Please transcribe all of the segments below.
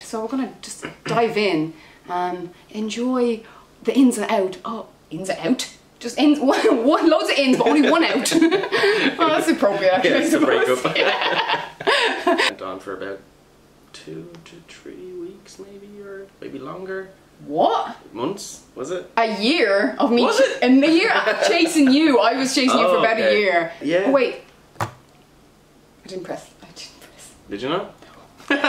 So we're gonna just dive in and enjoy the ins and out. Oh, ins and out? Just ins, one loads of ins, but only one out. Oh, that's appropriate actually. Yeah, it's a breakup. Yeah. Went on for about 2 to 3 weeks maybe, or maybe longer. What? Months, was it? A year of me. Was it? In the year chasing you, I was chasing you for about a year. Yeah. Oh, wait. I didn't press. Did you not? We have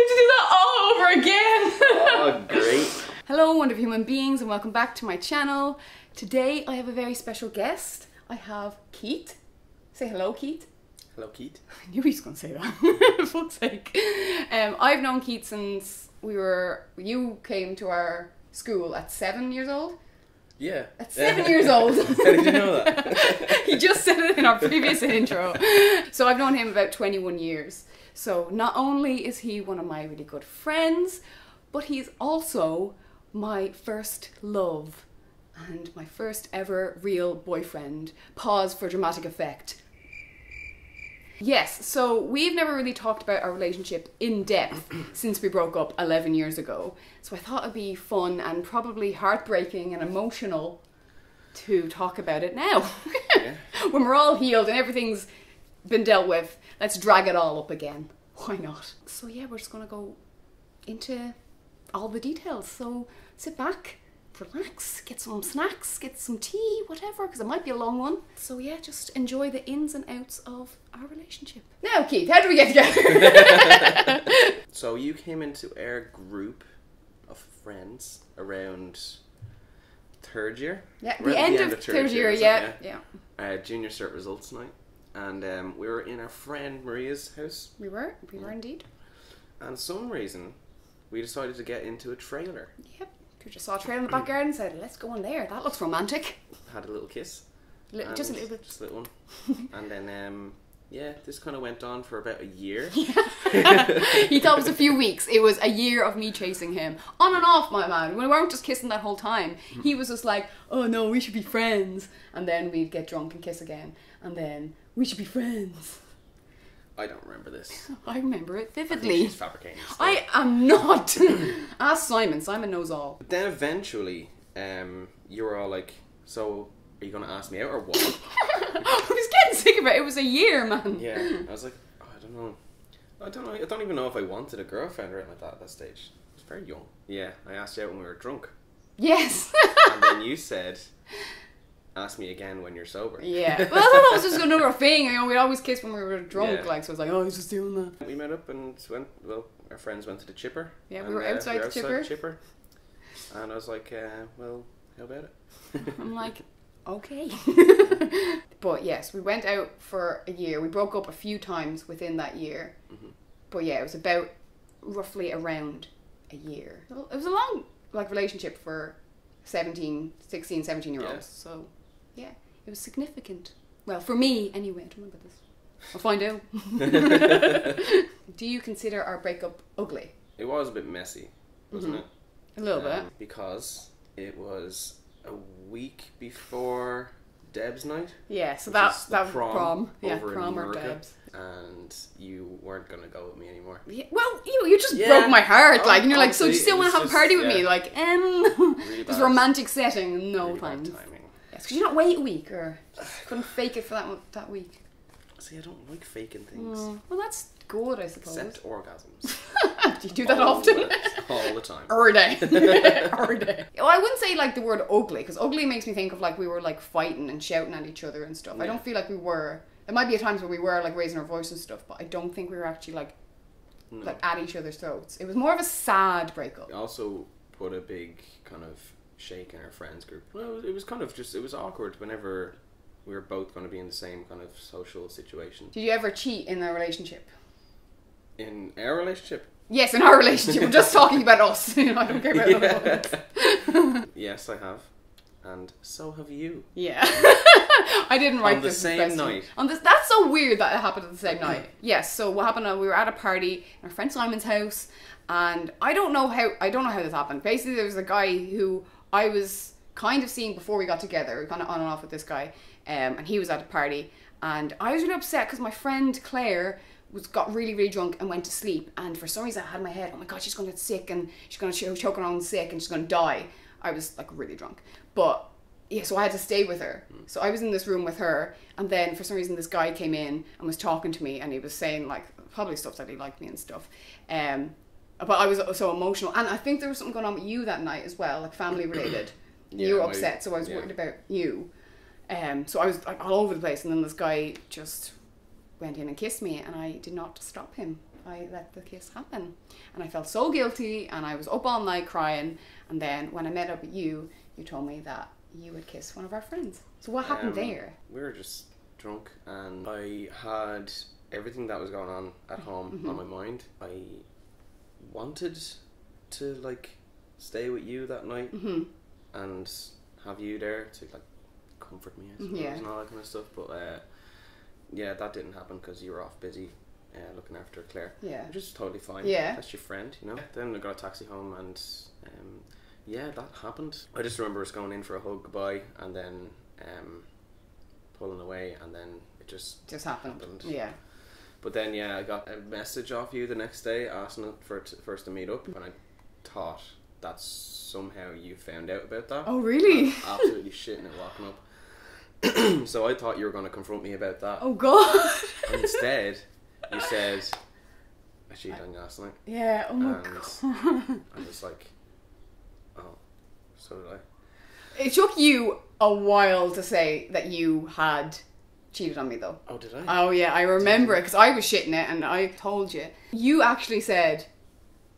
to do that all over again. Oh, great. Hello, wonderful human beings, and welcome back to my channel. Today I have a very special guest. I have Keith. Say hello, Keith. Hello, Keith. I knew he was going to say that. For fuck's sake. I've known Keith since you came to our school at 7 years old. Yeah. At 7 years old. How did you know that? He just said it in our previous intro. So I've known him about 21 years. So not only is he one of my really good friends, but he's also my first love and my first ever real boyfriend. Pause for dramatic effect. Yes, so we've never really talked about our relationship in depth since we broke up 11 years ago. So I thought it'd be fun and probably heartbreaking and emotional to talk about it now. Yeah. When we're all healed and everything's been dealt with, let's drag it all up again. Why not? So yeah, we're just gonna go into all the details. So sit back, relax, get some snacks, get some tea, whatever, because it might be a long one. So yeah, just enjoy the ins and outs of our relationship. Now, Keith, how do we get together? So you came into our group of friends around third year? Yeah, Around the end of third year, yeah. Junior cert results night. And we were in our friend Maria's house. We were indeed. And for some reason, we decided to get into a trailer. Yep. We just saw a trailer in the back garden and said, let's go in there. That looks romantic. Had a little kiss. Just a little bit. Just a little one. And then, yeah, this kind of went on for about a year. He thought it was a few weeks. It was a year of me chasing him. On and off, my man. We weren't just kissing that whole time. He was just like, oh no, we should be friends. And then we'd get drunk and kiss again. And then, we should be friends. I don't remember this. I remember it I think vividly. she's fabricating stuff. I am not. Ask Simon. Simon knows all. But then eventually, you were all like, so are you going to ask me out or what? I was getting sick of it. It was a year, man. Yeah. I was like, oh, I don't know. I don't even know if I wanted a girlfriend or anything like that at that stage. I was very young. Yeah, I asked you out when we were drunk. Yes. And then you said, ask me again when you're sober. Yeah. Well, I thought that was just another thing. You know, we'd always kiss when we were drunk, Yeah. like, so I was like, oh, he's just doing that. We met up and our friends went to the Chipper. Yeah, we And, were outside the Chipper. And I was like, well, how about it? I'm like, okay. But yes, we went out for a year. We broke up a few times within that year. Mm-hmm. But yeah, it was about roughly around a year. It was a long relationship for 16, 17 year olds. Yeah. So yeah, it was significant. Well, for me anyway. I don't remember this. I'll find out. Do you consider our breakup ugly? It was a bit messy, wasn't it? A little bit. Because it was a week before Deb's night. Yeah, so which is the that prom. Yeah, over in prom or America, Debs. And you weren't going to go with me anymore. Yeah, well, you just Yeah. broke my heart, like, and you're like, so you Honestly, still it want to have was a party with just- me? yeah. Like, Really this bad. romantic setting, no Really bad thanks. timing. Yes, could you not wait a week, or just couldn't fake it for that week? See, I don't like faking things. Well, that's good, I suppose. Except orgasms. Do you do that often? All the time. Every day. Every day. Well, I wouldn't say like the word ugly, because ugly makes me think of like we were like fighting and shouting at each other and stuff. I Yeah. don't feel like we were. There might be times where we were like raising our voice and stuff, but I don't think we were actually like at each other's throats. It was more of a sad breakup. We also put a big kind of shake in our friends group. Well, it was kind of just, it was awkward whenever we were both going to be in the same kind of social situation. Did you ever cheat in a relationship? In our relationship? Yes, in our relationship. We're just talking about us. You know, I don't care about other ones. Yes, I have. And so have you. Yeah. I didn't write On the this same question. night. That's so weird that it happened on the same night. Yes, so what happened, we were at a party in our friend Simon's house, and I don't know how this happened. Basically, there was a guy who I was kind of seeing before we got together. We were kind of on and off with this guy, and he was at a party, and I was really upset because my friend Claire got really, really drunk and went to sleep. And for some reason I had in my head, oh my God, she's going to get sick and she's going to choke her own sick and she's going to die. I was like really drunk. But yeah, so I had to stay with her. So I was in this room with her, and then for some reason this guy came in and was talking to me, and he was saying like probably stuff that he liked me and stuff. But I was so emotional, and I think there was something going on with you that night as well, like family related. You were upset, so I was worried about you. So I was like all over the place, and then this guy just went in and kissed me, and I did not stop him. I let the kiss happen, and I felt so guilty, and I was up all night crying. And then when I met up with you, you told me that you would kiss one of our friends. So what happened there? We were just drunk, and I had everything that was going on at home on my mind. I wanted to like stay with you that night and have you there to like comfort me, I suppose, and all that kind of stuff. But yeah, that didn't happen because you were off busy looking after Claire. Yeah, which is totally fine. Yeah, that's your friend, you know. Then I got a taxi home, and yeah, that happened. I just remember us going in for a hug goodbye, and then pulling away, and then it just happened. Yeah. But then yeah, I got a message off you the next day asking for us to meet up, and I thought that somehow you found out about that. Oh really? I was absolutely shitting it walking up. So I thought you were going to confront me about that. Oh God. And instead you said I cheated on you last night. Yeah. Oh my God. I was like, oh, so did I. It took you a while to say that you had cheated on me though. Oh, did I? Oh yeah, I remember it because I was shitting it and I told you. You actually said,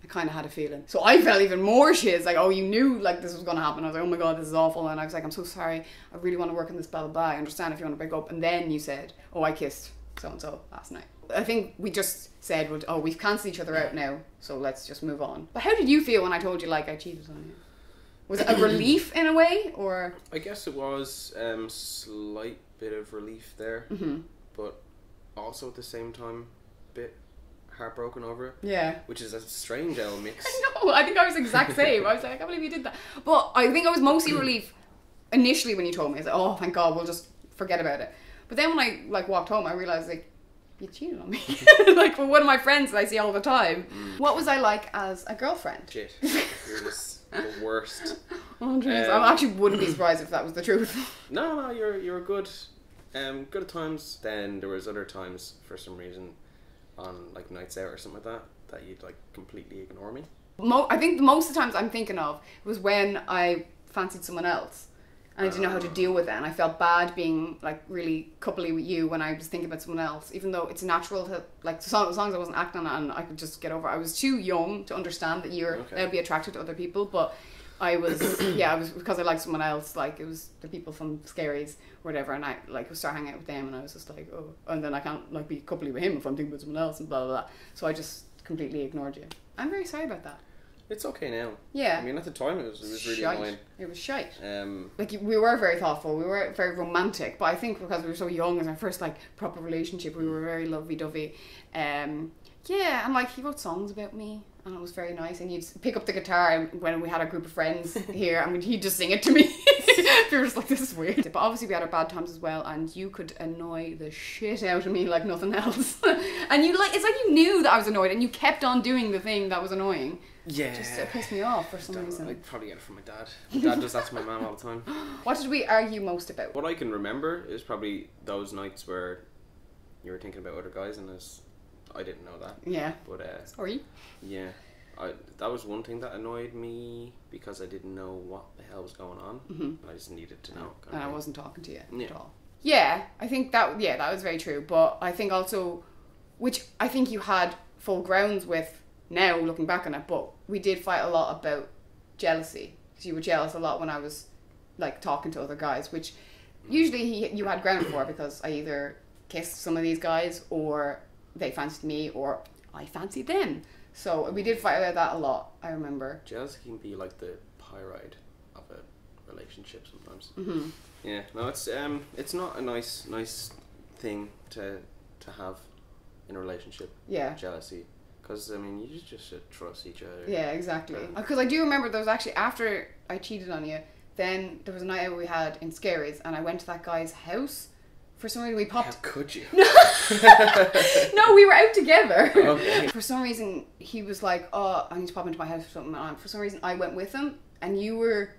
I kind of had a feeling. So I felt even more shit. Like, oh, you knew like this was going to happen. I was like, oh my God, this is awful. And I was like, I'm so sorry. I really want to work on this, blah, blah, blah. I understand if you want to break up. And then you said, oh, I kissed so-and-so last night. I think we just said, well, oh, we've cancelled each other out now, so let's just move on. But how did you feel when I told you like I cheated on you? Was it a relief in a way, or? I guess it was slight bit of relief there, but also at the same time, bit heartbroken over it. Yeah. Which is a strange old mix. I know, I think I was the exact same. I was like, I can't believe you did that. But I think I was mostly relief initially when you told me. I was like, oh, thank God, we'll just forget about it. But then when I like walked home, I realised like, you cheated on me. Like for one of my friends that I see all the time. What was I like as a girlfriend? Shit. You're just the worst. Oh, I actually wouldn't be surprised if that was the truth. No, you're good. Good at times. Then there was other times for some reason on like nights out or something like that you'd like completely ignore me. I think most of the times I'm thinking of was when I fancied someone else. And I didn't know how to deal with it, and I felt bad being like really coupley with you when I was thinking about someone else, even though it's natural to like, as long as I wasn't acting on it and I could just get over it. I was too young to understand that you're allowed to be attracted to other people, but I was yeah, I was, because I liked someone else, like it was the people from Scaries or whatever, and I like would start hanging out with them, and I was just like, oh, and then I can't like be coupley with him if I'm thinking about someone else and blah blah blah. So I just completely ignored you. I'm very sorry about that. It's okay now. Yeah. I mean, at the time it was really annoying. It was shite. Like, we were very thoughtful. We were very romantic. But I think because we were so young, as our first, like, proper relationship, we were very lovey-dovey. Yeah, and, like, he wrote songs about me. And it was very nice. And he'd pick up the guitar when we had a group of friends here. I mean, he'd just sing it to me. We were just like, this is weird. But obviously we had our bad times as well. And you could annoy the shit out of me like nothing else. And you, like, it's like you knew that I was annoyed. And you kept on doing the thing that was annoying. Yeah. Just to piss me off for some reason. I'd probably get it from my dad. My dad does that to my mum all the time. What did we argue most about? What I can remember is probably those nights where you were thinking about other guys, and I didn't know that. Yeah. But sorry. Yeah. That was one thing that annoyed me because I didn't know what the hell was going on. I just needed to know. And I wasn't talking to you at all. Yeah, I think that was very true. But I think also, which I think you had full grounds with now looking back on it, but we did fight a lot about jealousy, because you were jealous a lot when I was like talking to other guys, which usually you had ground for, because I either kissed some of these guys or they fancied me or I fancied them. So we did fight about that a lot, I remember. Jealousy can be like the pyrite of a relationship sometimes. Yeah, no, it's not a nice thing to have in a relationship. Yeah. Jealousy. Because, I mean, you just should trust each other. Yeah, exactly. Because I do remember there was actually, after I cheated on you, then there was a night out we had in Scaries, and I went to that guy's house For some reason we How popped... could you? No, we were out together. Okay. For some reason, he was like, oh, I need to pop into my house or something. And for some reason, I went with him, and you were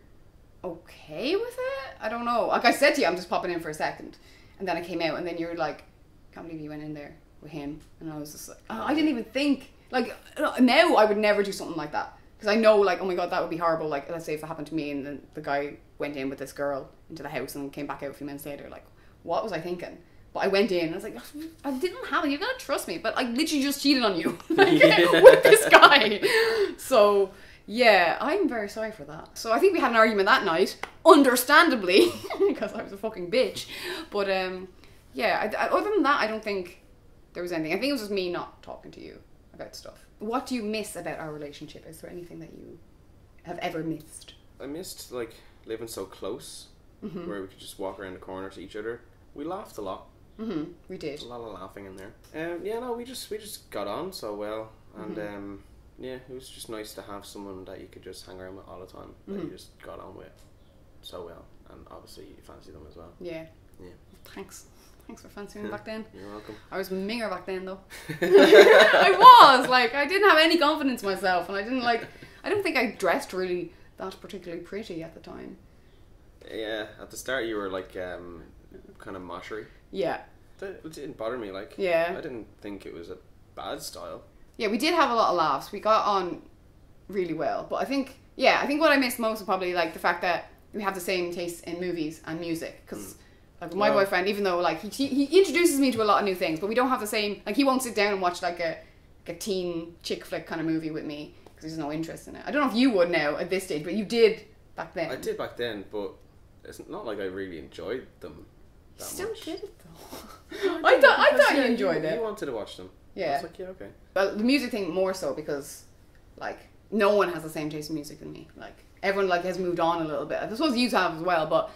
okay with it? I don't know. Like I said to you, I'm just popping in for a second. And then I came out, and then you were like, can't believe you went in there with him. And I was just like, oh, I didn't even think. Like, now I would never do something like that. Because I know, like, oh my God, that would be horrible. Like, let's say if that happened to me, and then the guy went in with this girl into the house and came back out a few minutes later, like, what was I thinking? But I went in and I was like, I didn't have it, you gotta trust me. But I literally just cheated on you like, with this guy. So, yeah, I'm very sorry for that. So I think we had an argument that night, understandably, because I was a fucking bitch. But yeah, other than that, I don't think there was anything. I think it was just me not talking to you about stuff. What do you miss about our relationship? Is there anything that you have ever missed? I missed, like, living so close, where we could just walk around the corner to each other. We laughed a lot. We did. There's a lot of laughing in there. Yeah, no, we just got on so well, and yeah, it was just nice to have someone that you could just hang around with all the time, that you just got on with so well, and obviously you fancy them as well. Yeah. Yeah. Thanks for fancying me back then. You're welcome. I was minger back then though. I was, like, I didn't have any confidence in myself, and I don't think I dressed really that particularly pretty at the time. Yeah, at the start you were like kind of moshery. Yeah. It didn't bother me, like. Yeah. I didn't think it was a bad style. Yeah, we did have a lot of laughs. We got on really well. But I think what I missed most was probably like the fact that we have the same taste in movies and music. Because like with my boyfriend, even though like he introduces me to a lot of new things, but we don't have the same, like he won't sit down and watch like a teen chick flick kind of movie with me because there's no interest in it. I don't know if you would now at this stage, but you did back then. I did back then, but it's not like I really enjoyed them that Still much. did it though. I thought you enjoyed it. You wanted to watch them. Yeah. I was like, yeah, okay. Well, the music thing more so because, like, no one has the same taste in music than me. Like, everyone like has moved on a little bit. I suppose you have as well, but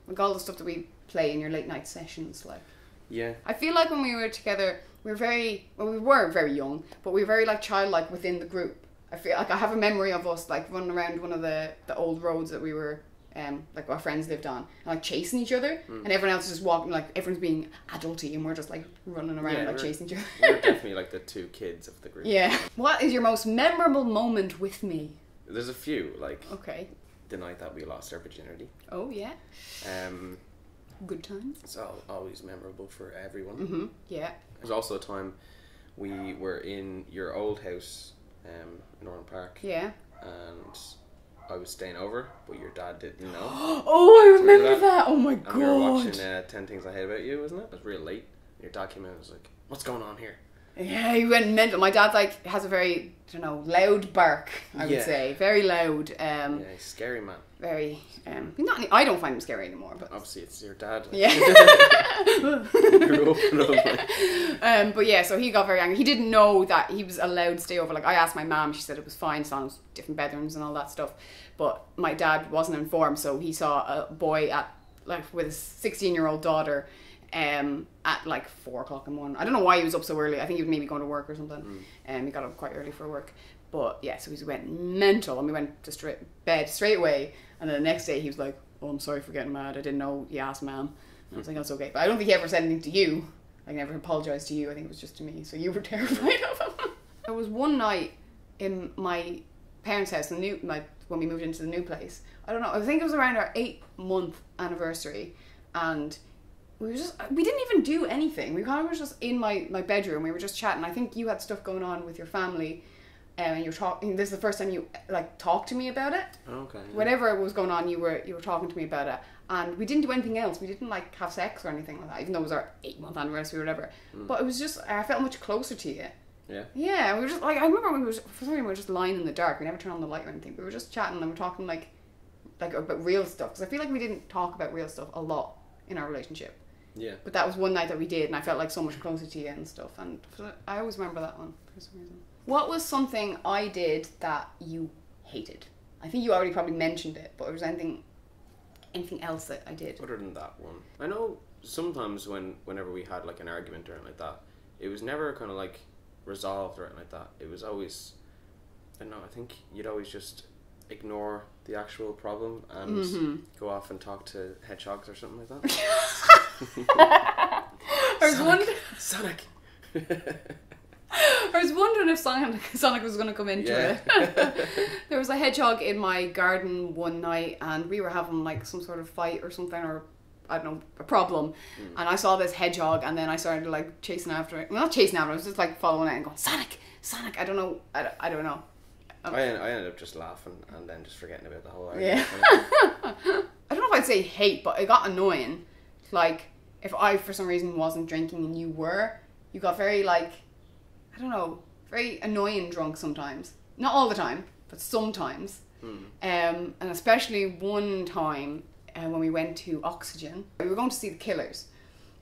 like all the stuff that we play in your late night sessions, like. Yeah. I feel like when we were together, we were very young, but we were very like childlike within the group. I feel like I have a memory of us like running around one of the old roads that we were. Like our friends lived on, and like chasing each other, and everyone else is just walking, like everyone's being adulty, and we're just like running around, like chasing each other. We're definitely like the two kids of the group. Yeah. What is your most memorable moment with me? There's a few, like the night that we lost our virginity. Oh yeah. Good times. It's always memorable for everyone. Yeah. There's also a time we were in your old house, in Northern Park. Yeah. And I was staying over, but your dad didn't know. Oh, I remember that. Oh my God. And we were watching 10 Things I Hate About You, wasn't it? It was real late. Your dad came in and was like, what's going on here? Yeah, he went mental. My dad like has a very, I don't know, loud bark, I would say. Very loud. Yeah, he's a scary man. Very, I don't find him scary anymore, but obviously it's your dad. Yeah. Grew up with him. But yeah, so he got very angry. He didn't know that he was allowed to stay over. Like I asked my mom, she said it was fine, so it was different bedrooms and all that stuff. But my dad wasn't informed, so he saw a boy with his 16-year-old daughter at like 4 o'clock in the morning. I don't know why he was up so early. I think he was maybe going to work or something. He got up quite early for work. But yeah, so he went mental, and we went to bed straight away. And then the next day he was like, oh, I'm sorry for getting mad. I didn't know you asked Mom. And I was like, that's okay. But I don't think he ever said anything to you. I never apologised to you. I think it was just to me. So you were terrified of him. There was one night in my parents' house, when we moved into the new place. I don't know. I think it was around our 8-month anniversary. And we didn't even do anything. We kind of was just in my bedroom. We were just chatting. I think you had stuff going on with your family. And you were talking. This is the first time you like talked to me about it. Okay. Yeah. Whatever was going on, you were talking to me about it, and we didn't do anything else. We didn't like have sex or anything like that, even though it was our 8-month anniversary or whatever. But it was just I felt much closer to you. Yeah. Yeah. We were just like I remember for some reason we were just lying in the dark. We never turned on the light or anything. We were just chatting and we were talking like about real stuff, because I feel like we didn't talk about real stuff a lot in our relationship. Yeah. But that was one night that we did, and I felt like so much closer to you and stuff. And I always remember that one for some reason. What was something I did that you hated? I think you already probably mentioned it, but was anything else that I did? Other than that one. I know sometimes whenever we had like an argument or anything like that, it was never kind of like resolved or anything like that. It was always, I don't know, I think you'd always just ignore the actual problem and go off and talk to hedgehogs or something like that. I was wondering. Sonic. I was wondering if Sonic was going to come into it. There was a hedgehog in my garden one night, and we were having like some sort of fight or something, or I don't know, a problem. And I saw this hedgehog, and then I started like chasing after it. Well, not chasing after it, I was just like following it and going, Sonic, Sonic. I don't know. I don't know. I ended up just laughing and then just forgetting about the whole argument. Yeah. I don't know if I'd say hate, but it got annoying. Like, if I, for some reason, wasn't drinking and you were, you got very, like, I don't know, very annoying drunk sometimes. Not all the time, but sometimes. And especially one time when we went to Oxygen, we were going to see the Killers.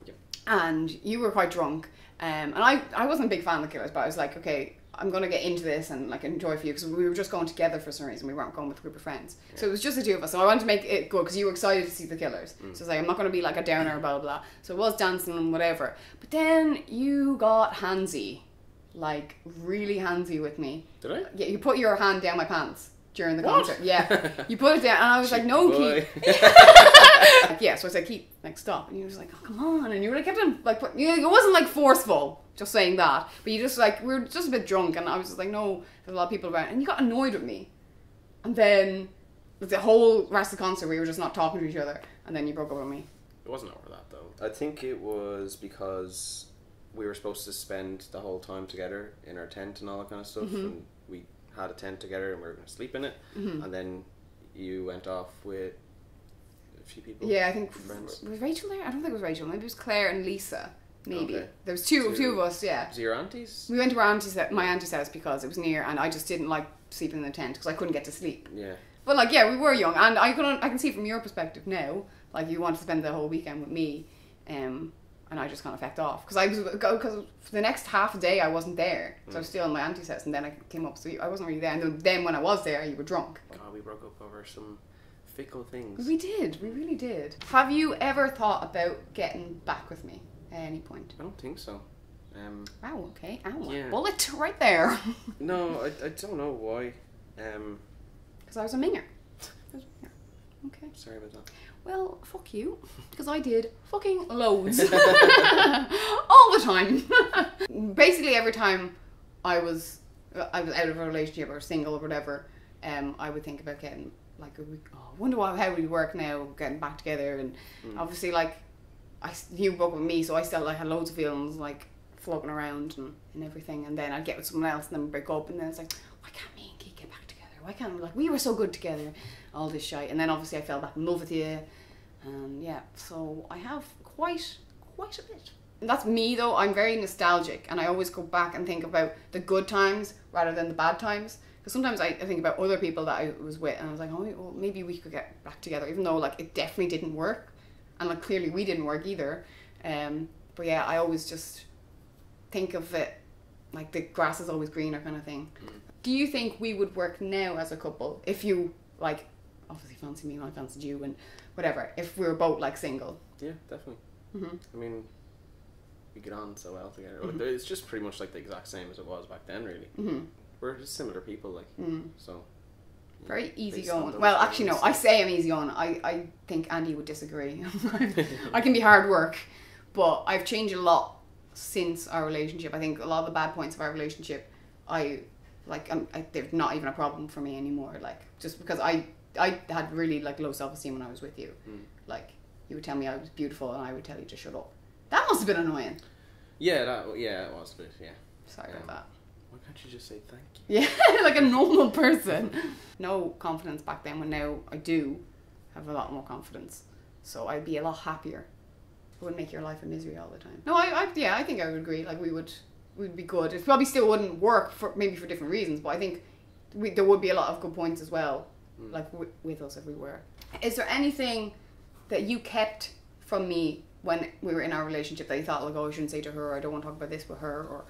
Yep. And you were quite drunk. And I wasn't a big fan of the Killers, but I was like, okay, I'm going to get into this and like enjoy for you, because we were just going together for some reason. We weren't going with a group of friends. Yeah. So it was just the two of us. So I wanted to make it good because you were excited to see the Killers. So I was like, I'm not going to be like a downer, blah, blah, blah. So it was dancing and whatever. But then you got handsy. Like, really handsy with me. Did I? Yeah, you put your hand down my pants during the concert. Yeah. You put it down and I was like, no, Keith. Yeah, so I said, Keith, like, stop. And you were just like, oh, come on. And you were like, kept on, like, it wasn't like forceful, just saying that. But you just like, we were just a bit drunk and I was just like, no, there's a lot of people around. And you got annoyed with me. And then the whole rest of the concert, we were just not talking to each other. And then you broke up with me. It wasn't over that, though. I think it was because we were supposed to spend the whole time together in our tent and all that kind of stuff, and we had a tent together and we were going to sleep in it, and then you went off with a few people. Yeah, I think friends. Was Rachel there? I don't think it was Rachel. Maybe it was Claire and Lisa. Maybe there was two of us. Yeah. Was it your auntie's? We went to my auntie's house because it was near, and I just didn't like sleeping in the tent because I couldn't get to sleep. Yeah. But like, yeah, we were young, and I can see from your perspective now, like you wanted to spend the whole weekend with me, and I just kind of fecked off because for the next half a day I wasn't there, so I was still in my auntie's house, and then I came up, so I wasn't really there. And then when I was there, you were drunk. God, we broke up over some fickle things. We did, we really did. Have you ever thought about getting back with me at any point? I don't think so. Wow. Okay. Ow. Yeah. Bullet right there. No, I don't know why. Because I was a minger. Okay. Sorry about that. Well, fuck you, because I did fucking loads. All the time. Basically every time I was out of a relationship or single or whatever, I would think about getting like I wonder how we work now, getting back together. And obviously like you broke up with me, so I still like had loads of feelings like floating around and everything, and then I'd get with someone else and then break up, and then it's like, why can't me and Keith get back together? Why can't we, like, we were so good together? All this shit. And then obviously I fell back in love with you, and yeah, so I have quite a bit. And that's me though. I'm very nostalgic, and I always go back and think about the good times rather than the bad times, because sometimes I think about other people that I was with and I was like, oh well, maybe we could get back together, even though like it definitely didn't work, and like clearly we didn't work either. But yeah, I always just think of it like the grass is always greener kind of thing. Do you think we would work now as a couple if you like obviously fancy me and I fancied you and whatever, if we were both like single? Yeah, definitely. I mean, we get on so well together. It's just pretty much like the exact same as it was back then, really. We're just similar people, like, so. Very easygoing. Well, actually, no, I say I'm easygoing. I think Andy would disagree. I can be hard work, but I've changed a lot since our relationship. I think a lot of the bad points of our relationship, they're not even a problem for me anymore. Like, just because I had really like low self-esteem when I was with you. Like, you would tell me I was beautiful and I would tell you to shut up. That must have been annoying. Yeah, it was a bit, yeah. Sorry about that. Why can't you just say thank you? Yeah, like a normal person. No confidence back then, when now I do have a lot more confidence. So I'd be a lot happier. It wouldn't make your life a misery all the time. No, I think I would agree. Like, we'd be good. It probably still wouldn't work for different reasons, but I think there would be a lot of good points as well, like with us if we were. Is there anything that you kept from me when we were in our relationship that you thought, like, oh, I shouldn't say to her, or I don't want to talk about this with her, or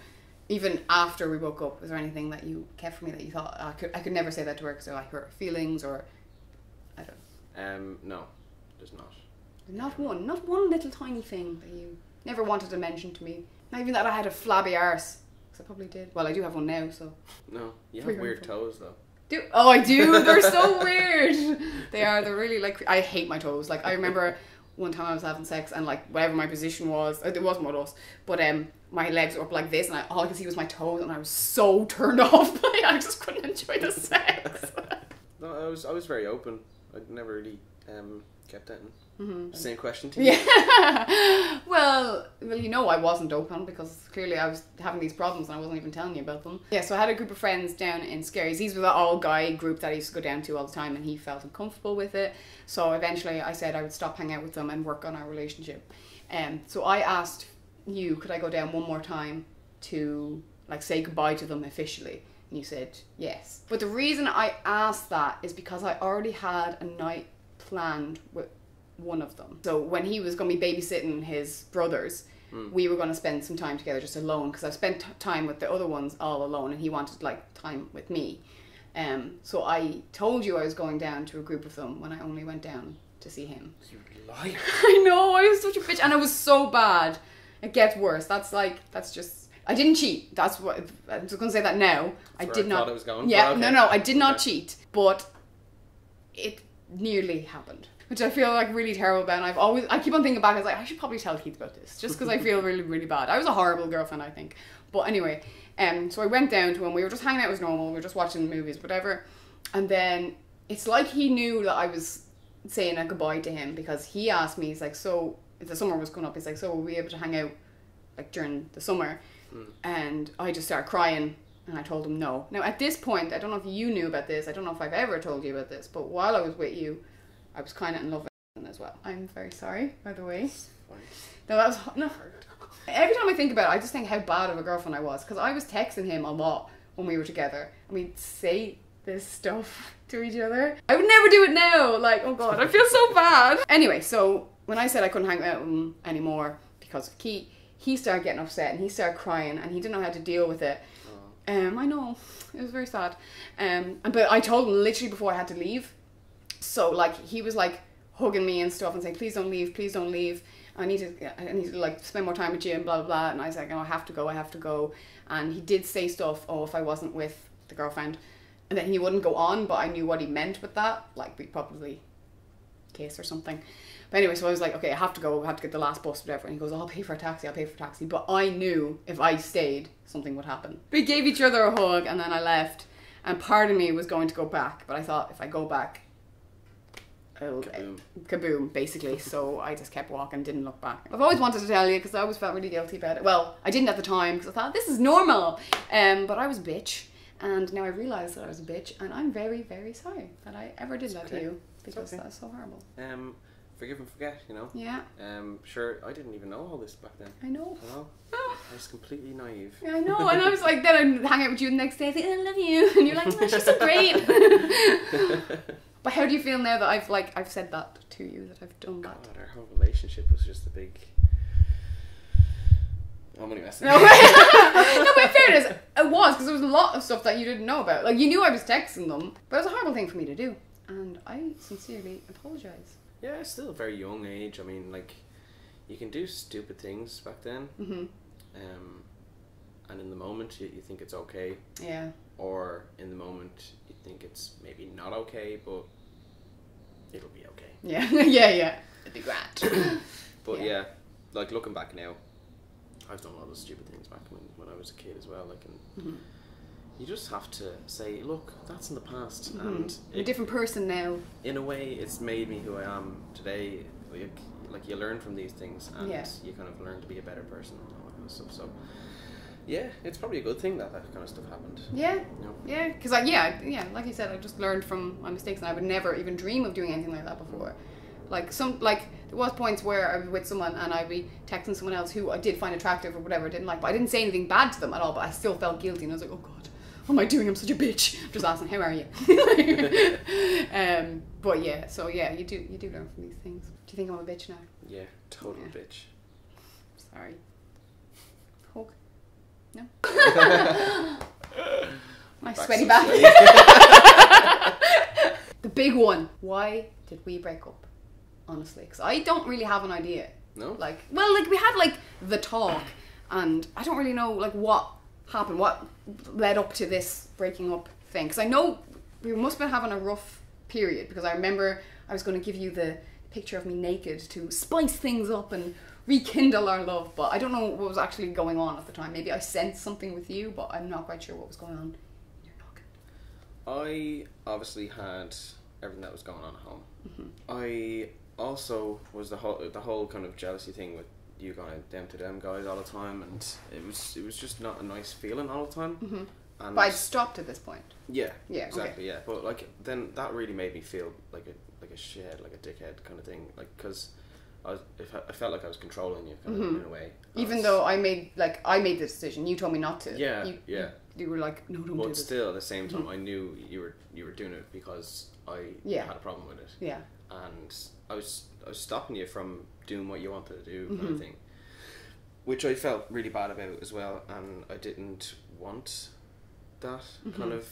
even after we broke up, is there anything that you kept from me that you thought, I could never say that to her because I hurt her feelings, or I don't know? No, there's not. Not one little tiny thing that you never wanted to mention to me. Not even that I had a flabby arse, because I probably did. Well, I do have one now, so. No, you have weird toes though. Oh, I do. They're so weird. They are. They're really like. I hate my toes. Like, I remember one time I was having sex and like whatever my position was, it wasn't with us, but my legs were up like this and all I could see was my toes and I was so turned off by it, I just couldn't enjoy the sex. No, I was very open. I never really kept it. Same question to you. Yeah. well, you know, I wasn't open because clearly I was having these problems and I wasn't even telling you about them. Yeah, so I had a group of friends down in Scaries. These were the all-guy group that I used to go down to all the time, and he felt uncomfortable with it. So eventually I said I would stop hanging out with them and work on our relationship. So I asked you, could I go down one more time to like say goodbye to them officially? And you said yes. But the reason I asked that is because I already had a night planned with one of them. So when he was going to be babysitting his brothers, we were going to spend some time together just alone, because I spent time with the other ones all alone and he wanted like time with me. So I told you I was going down to a group of them when I only went down to see him. You liar. I know, I was such a bitch and I was so bad. It gets worse. That's just, I didn't cheat. That's what, I'm just going to say that now. That's I did not. I thought it was going. Yeah, okay. no, I did not cheat, but it nearly happened, which I feel like really terrible about. And I keep on thinking back, I was like, I should probably tell Keith about this, just because I feel really, really bad. I was a horrible girlfriend, I think. But anyway, so I went down to him, we were just hanging out as normal, we were just watching movies, whatever. And then it's like he knew that I was saying a goodbye to him, because he asked me, he's like, so, if the summer was coming up, he's like, so will we be able to hang out like during the summer? And I just started crying. And I told him no. Now at this point, I don't know if you knew about this, I don't know if I've ever told you about this, but while I was with you, I was kind of in love with him as well. I'm very sorry, by the way. No, that was no. Every time I think about it, I just think how bad of a girlfriend I was, because I was texting him a lot when we were together, and we'd say this stuff to each other. I would never do it now. Like, oh god, I feel so bad. Anyway, so when I said I couldn't hang out with him anymore because of Keith, he started getting upset and he started crying and he didn't know how to deal with it. I know, it was very sad. But I told him literally before I had to leave. So like he was like hugging me and stuff and saying, please don't leave, please don't leave. I need to like spend more time with you and blah blah blah. And I was like, oh, I have to go. And he did say stuff, oh, if I wasn't with the girlfriend, and then he wouldn't go on, but I knew what he meant with that, like we'd probably kiss or something. But anyway, so I was like, okay, I have to go, I have to get the last bus, whatever. And he goes, oh, I'll pay for a taxi. But I knew if I stayed, something would happen. We gave each other a hug and then I left. And part of me was going to go back, but I thought if I go back, it'll kaboom, basically. So I just kept walking, didn't look back. I've always wanted to tell you because I always felt really guilty about it. Well, I didn't at the time because I thought this is normal. But I was a bitch. And now I realise that I was a bitch. And I'm very, very sorry that I ever did that to you. Because that's so horrible. Forgive and forget, you know? Yeah. Sure, I didn't even know all this back then. I know. I was completely naive. Yeah, I know. And I was like, then I'd hang out with you the next day and say, I love you. And you're like, oh, she's so great. But how do you feel now that I've said that to you, that I've done that? God, our whole relationship was just a big... I'm only messing. No, but in fairness, it was, because there was a lot of stuff that you didn't know about. Like, you knew I was texting them, but it was a horrible thing for me to do. And I sincerely apologise. Yeah, it's still a very young age. I mean, like, you can do stupid things back then. Mm-hmm. And in the moment, you think it's okay. Yeah. Or in the moment, you think it's maybe not okay, but it'll be okay. Yeah, yeah. It'd be grand. But yeah, like, looking back now, I've done a lot of stupid things back when I was a kid as well. Like, and you just have to say, look, that's in the past. And I'm a different person now. In a way, it's made me who I am today. Like you learn from these things, and you kind of learn to be a better person and all that kind of stuff. So yeah, it's probably a good thing that kind of stuff happened. Yeah, you know? Yeah, because like you said, I just learned from my mistakes, and I would never even dream of doing anything like that before. Like there was points where I was with someone and I'd be texting someone else who I did find attractive or whatever, I didn't like, but I didn't say anything bad to them at all, but I still felt guilty, and I was like, oh god, what am I doing? I'm such a bitch. Just asking, how are you? But yeah, so yeah, you do learn from these things. Do you think I'm a bitch now? Yeah, total bitch. Sorry. Hug? No? My sweaty back. The big one. Why did we break up? Honestly, because I don't really have an idea. No? We had the talk, and I don't really know what happened, what led up to this breaking up thing. Because I know we must have been having a rough period, because I remember I was going to give you the picture of me naked to spice things up and rekindle our love. But I don't know what was actually going on at the time. Maybe I sensed something with you, but I'm not quite sure what was going on. You're knocking. I obviously had everything that was going on at home. I also was the whole kind of jealousy thing with you going down to them guys all the time, and it was just not a nice feeling all the time. And But I'd stopped at this point. yeah, Yeah, exactly, yeah. But like then that really made me feel like a shithead, like a dickhead kind of thing, like because I felt like I was controlling you kind of in a way. Even though I made the decision, you told me not to. Yeah, You were like, no, don't do but this. still at the same time I knew you were doing it because I had a problem with it. Yeah. And I was stopping you from doing what you wanted to do kind of thing, which I felt really bad about as well, and I didn't want that kind of,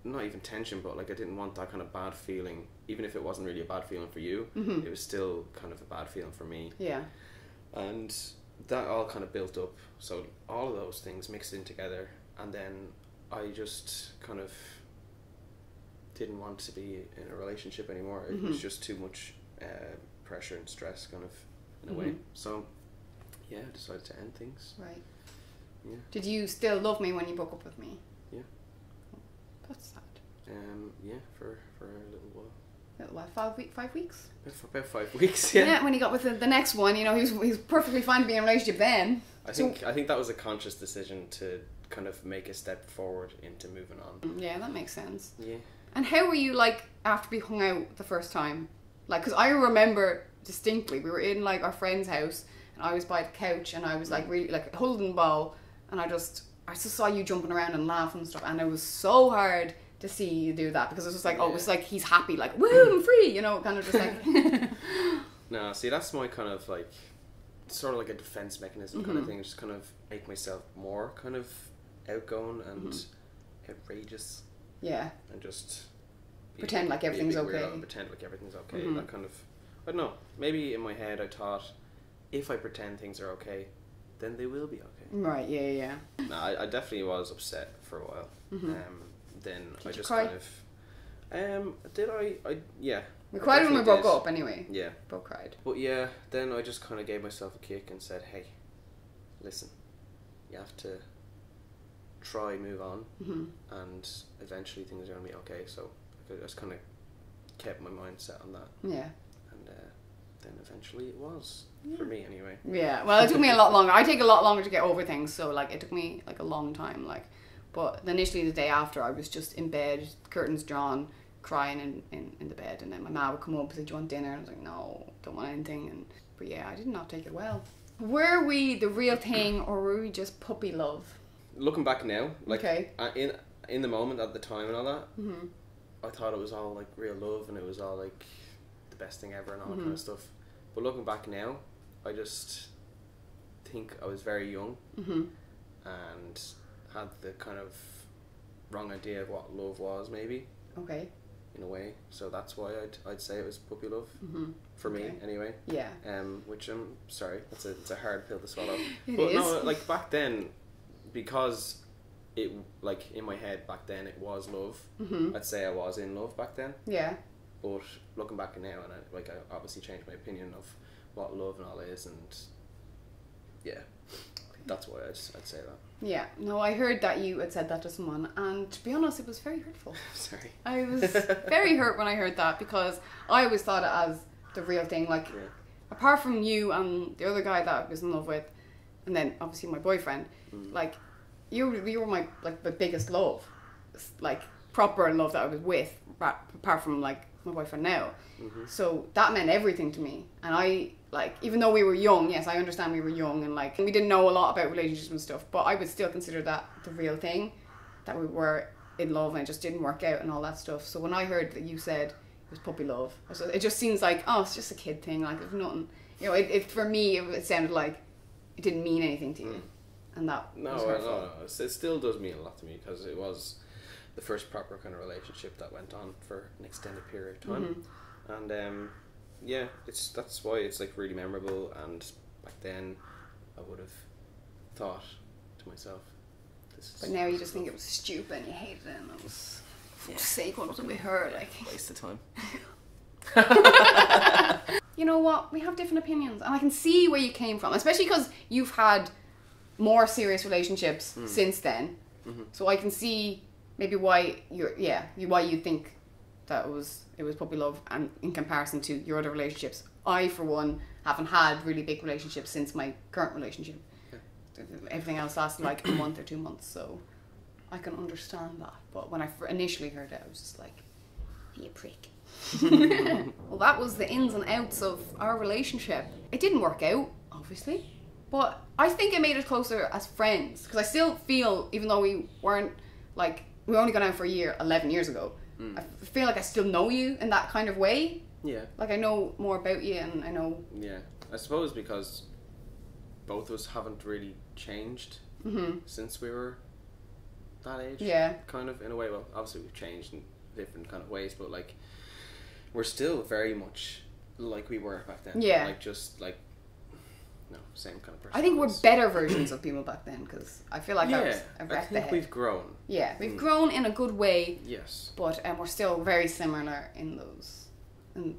not even tension, but like I didn't want that kind of bad feeling, even if it wasn't really a bad feeling for you. It was still kind of a bad feeling for me. Yeah. And that all kind of built up, so all of those things mixed in together, and then I just kind of didn't want to be in a relationship anymore. It was just too much pressure and stress kind of in a way. So yeah, I decided to end things. Right. Yeah. Did you still love me when you broke up with me? Yeah. That's sad. Yeah, for a little while. What, 5 weeks? For about 5 weeks, yeah. Yeah, when he got with the next one, you know, he was perfectly fine to be in a relationship then. I think that was a conscious decision to kind of make a step forward into moving on. Yeah, that makes sense. Yeah. And how were you like after we hung out the first time? Like, because I remember distinctly, we were in like our friend's house, and I was by the couch, and I was like really like holding the ball, and I just saw you jumping around and laughing and stuff, and it was so hard to see you do that, because it was just like, oh, it was like he's happy, like, woo, I'm free, you know, kind of just like. No, see, that's my kind of like, sort of like a defense mechanism kind of thing, just kind of make myself more kind of outgoing and outrageous. Yeah. And just pretend like everything's okay. Pretend like everything's okay. That kind of, I don't know, maybe in my head I thought, if I pretend things are okay, then they will be okay. Right, yeah. No, I definitely was upset for a while. Then Did I you just cry? kind of, did I yeah. We I cried when we definitely broke did. up anyway. Yeah. Both cried. But yeah, then I just kind of gave myself a kick and said, hey, listen, you have to try move on, and eventually things are going to be okay. So I just kind of kept my mind set on that. Yeah. And then eventually it was, for me anyway. Yeah, well, it took me a lot longer. I take a lot longer to get over things, so like it took me like a long time. Like, but initially the day after, I was just in bed, curtains drawn, crying in the bed, and then my mom would come up and say, "Do you want dinner?" And I was like, "No, don't want anything." And but yeah, I did not take it well. Were we the real thing, or were we just puppy love? Looking back now, like Okay. in the moment at the time and all that, I thought it was all like real love and it was all like the best thing ever and all that kind of stuff. But looking back now, I just think I was very young and had the kind of wrong idea of what love was, maybe. Okay. In a way, so that's why I'd say it was puppy love for me anyway. Yeah. Which I'm sorry, it's a hard pill to swallow. It but is. no, like back then, because it like in my head back then it was love. I'd say I was in love back then. Yeah. But looking back now, and I obviously changed my opinion of what love and all is, and yeah, that's why I'd say that. Yeah. No, I heard that you had said that to someone, and to be honest, it was very hurtful. Sorry. I was very hurt when I heard that, because I always thought it as the real thing. Like, apart from you and the other guy that I was in love with, and then obviously my boyfriend, like, you were my like the biggest love, like proper love that I was with, apart from like my boyfriend now. So that meant everything to me, and I like, even though we were young, yes, I understand we were young and like we didn't know a lot about relationships and stuff, but I would still consider that the real thing, that we were in love and it just didn't work out and all that stuff. So when I heard that you said it was puppy love, it just seems like, oh, it's just a kid thing, like there's nothing, you know. It for me it sounded like it didn't mean anything to you, and that was hurtful. No, it still does mean a lot to me, because it was the first proper kind of relationship that went on for an extended period of time, and yeah, that's why it's like really memorable. And back then, I would have thought to myself, "This is." But now you just think it was stupid and you hated it, and it was, for fuck's sake, what was it with her? Like, waste of time. you know what, we have different opinions, and I can see where you came from, especially because you've had more serious relationships since then. So I can see maybe why why you think that it was puppy love, and in comparison to your other relationships. I, for one, haven't had really big relationships since my current relationship. Everything else lasted like a month or 2 months, so I can understand that. But when I initially heard it, I was just like, you prick. Well, that was the ins and outs of our relationship. It didn't work out, obviously, but I think it made us closer as friends, because I still feel, even though we weren't, like, we were only gone out for a year 11 years ago, I feel like I still know you in that kind of way. Yeah. Like, I know more about you, and I know... Yeah. I suppose because both of us haven't really changed since we were that age. Yeah. Kind of, in a way. Well, obviously we've changed in different kind of ways, but, like, we're still very much like we were back then. Yeah. Like, just, like, no, same kind of person. I think we're better versions of people back then, because I feel like I think we've grown. Yeah, we've grown in a good way. Yes. But we're still very similar in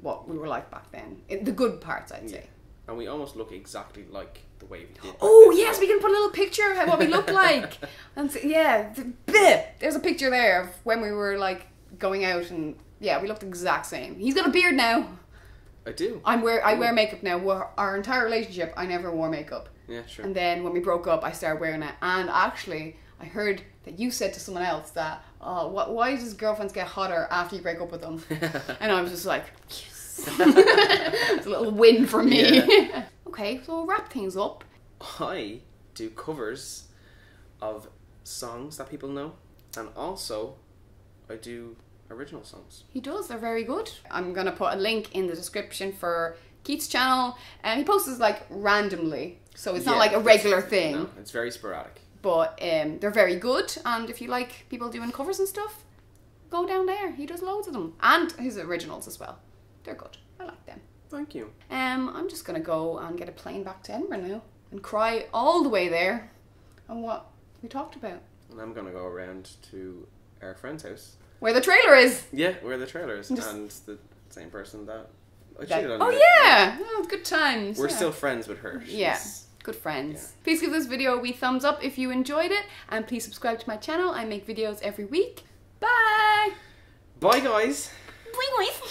what we were like back then. The good parts, I'd say. And we almost look exactly like the way we did. Oh, yes, we can put a little picture of what we look like. And so, yeah, there's a picture there of when we were, like, going out, and yeah, we looked the exact same. He's got a beard now. I do. I wear makeup now. Our entire relationship, I never wore makeup. Yeah, sure. And then when we broke up, I started wearing it. And actually, I heard that you said to someone else that, why does girlfriends get hotter after you break up with them? And I was just like, yes. It's a little win for me. Yeah. Okay, so we'll wrap things up. I do covers of songs that people know, and also I do original songs. He does, they're very good. I'm gonna put a link in the description for Keith's channel, and he posts like randomly, so it's not like a regular thing. No, it's very sporadic. But they're very good, and if you like people doing covers and stuff, go down there. He does loads of them, and his originals as well. They're good. I like them. Thank you. I'm just gonna go and get a plane back to Edinburgh now and cry all the way there on what we talked about. And I'm gonna go around to our friend's house. Where the trailer is. Yeah, where the trailer is. And the same person that I cheated on. Oh, yeah! Oh, good times. We're still friends with her. Yeah, good friends. Yeah. Please give this video a wee thumbs up if you enjoyed it. And please subscribe to my channel. I make videos every week. Bye! Bye, guys! Bye, guys!